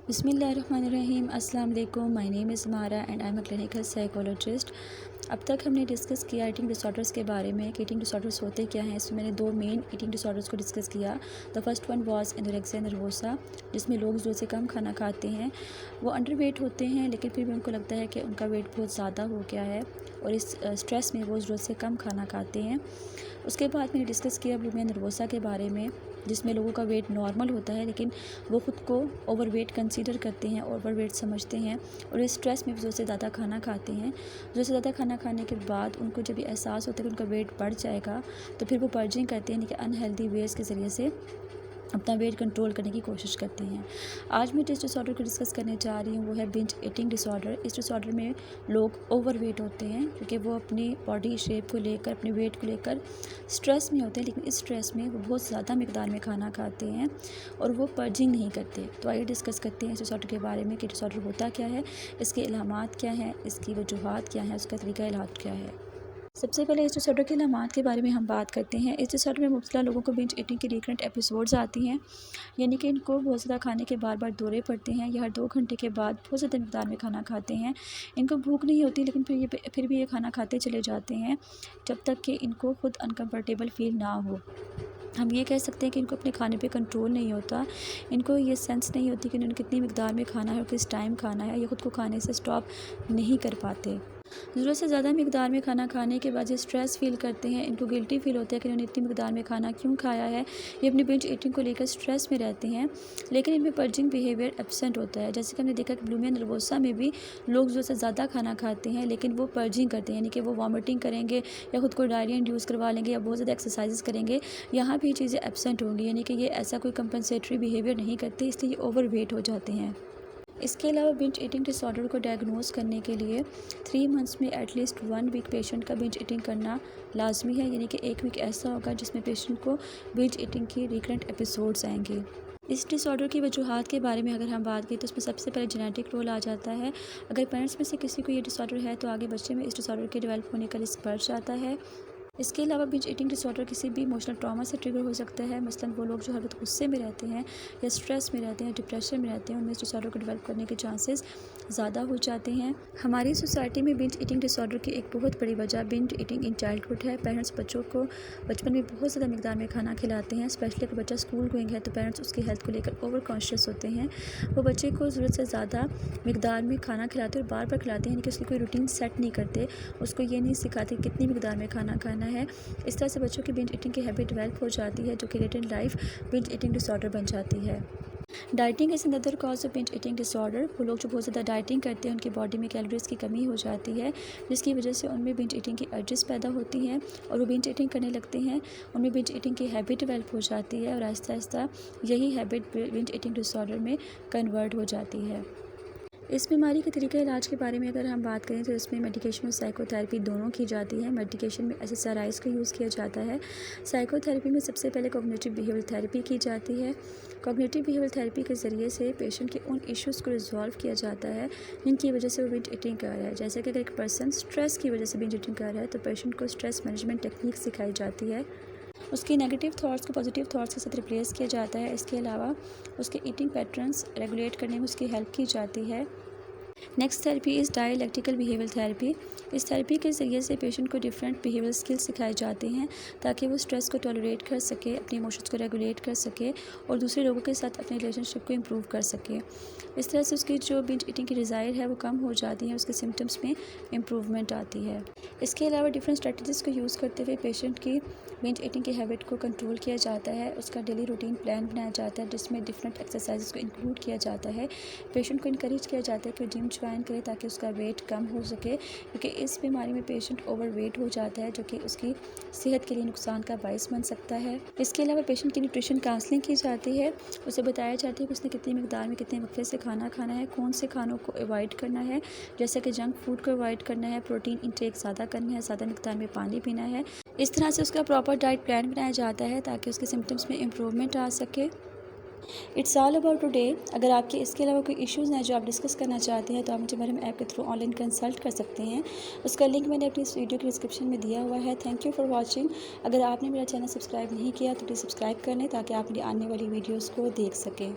बिस्मिल्लाहिर्रहमानिर्रहीम। अस्सलाम वालेकुम। माय नेम इज़ मारा and I am a clinical psychologist. अब तक हमने डिस्कस किया ईटिंग डिसऑर्डर्स के बारे में कि ईटिंग डिसऑर्डर्स होते क्या हैं। इसमें मैंने दो मेन ईटिंग डिसऑर्डर्स को डिस्कस किया। The first one was anorexia nervosa, जिसमें लोग ज़रूरत से कम खाना खाते हैं, वो अंडरवेट होते हैं, लेकिन फिर भी उनको लगता है कि उनका वेट बहुत ज़्यादा हो गया है और इस स्ट्रेस में वो ज़रूरत से कम खाना खाते हैं। उसके बाद मैंने डिस्कस किया बुलिमिया नर्वोसा के बारे में, जिसमें लोगों का वेट नॉर्मल होता है लेकिन वो ख़ुद को ओवरवेट कंसीडर करते हैं, ओवरवेट समझते हैं और इस स्ट्रेस में ज़रूरत से ज़्यादा खाना खाते हैं। ज़रूरत से ज़्यादा खाना खाने के बाद उनको जब ये एहसास होता है कि उनका वेट बढ़ जाएगा, तो फिर वो पर्जिंग करते हैं, यानी कि अनहेल्दी वेज़ के ज़रिए से अपना वेट कंट्रोल करने की कोशिश करते हैं। आज मैं जिस डिसऑर्डर को डिस्कस करने जा रही हूँ वो है बिंज ईटिंग डिसऑर्डर। इस डिसऑर्डर में लोग ओवरवेट होते हैं क्योंकि वो अपनी बॉडी शेप को लेकर, अपने वेट को लेकर स्ट्रेस में होते हैं, लेकिन इस स्ट्रेस में वो बहुत ज़्यादा मिकदार में खाना खाते हैं और वो पर्जिंग नहीं करते। तो आइए डिस्कस करते हैं इस डिसऑर्डर के बारे में कि डिसऑर्डर होता क्या है, इसके इलामात क्या हैं, इसकी वजूहात क्या हैं, उसका तरीका इलाज क्या है। सबसे पहले इस डिसऑर्डर के इलामात के बारे में हम बात करते हैं। इस डिसऑर्डर में मुब्तला लोगों को बिंज ईटिंग की रिकरेंट एपिसोड्स आती हैं, यानी कि इनको बहुत ज़्यादा खाने के बार बार दौरे पड़ते हैं। यह हर 2 घंटे के बाद बहुत ज़्यादा मिकदार में खाना खाते हैं। इनको भूख नहीं होती, लेकिन फिर भी ये खाना खाते चले जाते हैं जब तक कि इनको खुद अनकम्फर्टेबल फील ना हो। हम ये कह सकते हैं कि इनको अपने खाने पे कंट्रोल नहीं होता, इनको ये सेंस नहीं होती कि इन्होंने कितनी मिकदार में खाना है और किस टाइम खाना है। ये ख़ुद को खाने से स्टॉप नहीं कर पाते। ज़रूरत से ज़्यादा मिकदार में खाना खाने के बाद ये स्ट्रेस फ़ील करते हैं, इनको गिल्टी फ़ील होता है कि इन्होंने इतनी मिकदार में खाना क्यों खाया है। ये अपनी बिंज ईटिंग को लेकर स्ट्रेस में रहते हैं, लेकिन इनमें पर्जिंग बिहेवियर एब्सेंट होता है। जैसे कि हमने देखा कि बुलिमिया नर्वोसा में भी लोग ज़रूरत से ज़्यादा खाना खाते हैं, लेकिन वो पर्जिंग करते हैं, यानी कि वो वॉमिटिंग करेंगे या ख़ुद को डायरिया इंड्यूस करवा लेंगे या बहुत ज़्यादा एक्सरसाइज करेंगे। यहाँ भी चीज़ें एब्सेंट होंगी, यानी कि ये ऐसा कोई कंपनसेटरी बिहेवियर नहीं करते, इसलिए ये ओवर वेट हो जाते हैं। इसके अलावा बिंज ईटिंग डिसऑर्डर को डायग्नोज करने के लिए 3 मंथ्स में एटलीस्ट 1 वीक पेशेंट का बिंज ईटिंग करना लाजमी है, यानी कि 1 वीक ऐसा होगा जिसमें पेशेंट को बिंज ईटिंग की रिकरेंट एपिसोड्स आएंगे। इस डिसऑर्डर की वजूहात के बारे में अगर हम बात करें तो उसमें सबसे पहले जेनेटिक रोल आ जाता है। अगर पेरेंट्स में से किसी को ये डिसऑर्डर है तो आगे बच्चे में इस डिसऑर्डर के डेवलप होने का रिस्क बढ़ जाता है। इसके अलावा बिंज ईटिंग डिसऑर्डर किसी भी इमोशनल ट्रॉमा से ट्रिगर हो सकता है। मसलन वो लोग जो हर वक्त गुस्से में रहते हैं या स्ट्रेस में रहते हैं, डिप्रेशन में रहते हैं, उनमें इस डिसऑर्डर को डेवलप करने के चांसेस ज़्यादा हो जाते हैं। हमारी सोसाइटी में बिंज ईटिंग डिसऑर्डर की एक बहुत बड़ी वजह बिंज ईटिंग इन चाइल्डहुड है। पेरेंट्स बच्चों को बचपन में बहुत ज़्यादा मिकदार में खाना खिलाते हैं, स्पेशली अगर बच्चा स्कूल गोइंग है तो पेरेंट्स उसकी हेल्थ को लेकर ओवर कॉन्शियस होते हैं। वो बच्चे को ज़रूरत से ज़्यादा मिकदार में खाना खिलाते और बार बार खिलाते हैं, यानी कि उसकी कोई रूटीन सेट नहीं करते, उसको ये नहीं सिखाते कितनी मिकदार में खाना खाना है। इस तरह से बच्चों की बिंज ईटिंग की हैबिट डेवलप हो जाती है, जो कि later in life binge eating disorder बन जाती है। Dieting is another cause of binge eating disorder. वो लोग जो बहुत ज़्यादा डाइटिंग करते हैं उनकी बॉडी में कैलोरीज की कमी हो जाती है, जिसकी वजह से उनमें बिंज ईटिंग की अर्जेस पैदा होती हैं और वो बिंज ईटिंग करने लगते हैं। उनमें बिंज ईटिंग की हैबिट डेवलप हो जाती है और आहिस्ता आहिस्ता यही हैबिट बिंज ईटिंग डिसऑर्डर में कन्वर्ट हो जाती है। इस बीमारी के तरीका इलाज के बारे में अगर हम बात करें तो इसमें मेडिकेशन और साइकोथेरेपी दोनों की जाती है। मेडिकेशन में एसएसआरआईज़ का यूज़ किया जाता है। साइकोथेरेपी में सबसे पहले कॉग्निटिव बिहेवियर थेरेपी की जाती है। कॉग्निटिव बिहेवियर थेरेपी के ज़रिए से पेशेंट के उन इश्यूज़ को रिजॉल्व किया जाता है जिनकी वजह से वो बिंज ईटिंग कर रहा है। जैसे कि अगर एक पर्सन स्ट्रेस की वजह से बिंज ईटिंग कर रहा है तो पेशेंट को स्ट्रेस मैनेजमेंट टेक्निक सिखाई जाती है, उसके नेगेटिव थॉट्स को पॉजिटिव थॉट्स के साथ रिप्लेस किया जाता है। इसके अलावा उसके ईटिंग पैटर्न्स रेगुलेट करने में उसकी हेल्प की जाती है। Next therapy is dialectical behaviour therapy. इस थेरेपी के ज़रिए से पेशेंट को डिफरेंट बिहेवियर स्किल्स सिखाए जाते हैं ताकि वो स्ट्रेस को टॉलरेट कर सके, अपने इमोशंस को रेगुलेट कर सके और दूसरे लोगों के साथ अपने रिलेशनशिप को इम्प्रूव कर सके। इस तरह से उसकी जो बिंज ईटिंग की डिज़ायर है वो कम हो जाती है, उसके सिम्टम्स में इम्प्रूवमेंट आती है। इसके अलावा डिफरेंट स्ट्रेटजीज़ को यूज़ करते हुए पेशेंट की बिंज ईटिंग की हैबिट को कंट्रोल किया जाता है। उसका डेली रूटीन प्लान बनाया जाता है जिसमें डिफरेंट एक्सरसाइजेस को इंक्लूड किया जाता है। पेशेंट को इनकरेज किया जाता है कि जिम ज्वाइन करे ताकि उसका वेट कम हो सके, क्योंकि इस बीमारी में पेशेंट ओवर वेट हो जाता है जो कि उसकी सेहत के लिए नुकसान का बायस बन सकता है। इसके अलावा पेशेंट की न्यूट्रिशन काउंसलिंग की जाती है। उसे बताया जाता है कि उसने कितनी मिकदार में कितने वक्फे से खाना खाना है, कौन से खानों को अवॉइड करना है, जैसे कि जंक फूड को अवॉइड करना है, प्रोटीन इंटेक ज़्यादा करना है, ज़्यादा मिकदार में पानी पीना है। इस तरह से उसका प्रॉपर डाइट प्लान बनाया जाता है ताकि उसके सिम्टम्स में इम्प्रूवमेंट आ सके। It's all about today. अगर आपके इसके अलावा कोई इश्यूज़ हैं जो आप डिस्कस करना चाहते हैं तो आप मुझे मरहम ऐप के थ्रू ऑनलाइन कंसल्ट कर सकते हैं। उसका लिंक मैंने अपनी इस वीडियो के डिस्क्रिप्शन में दिया हुआ है। Thank you for watching. अगर आपने मेरा चैनल सब्सक्राइब नहीं किया तो प्लीज़ सब्सक्राइब कर लें ताकि आप मेरी आने वाली वीडियोज़ को देख सकें।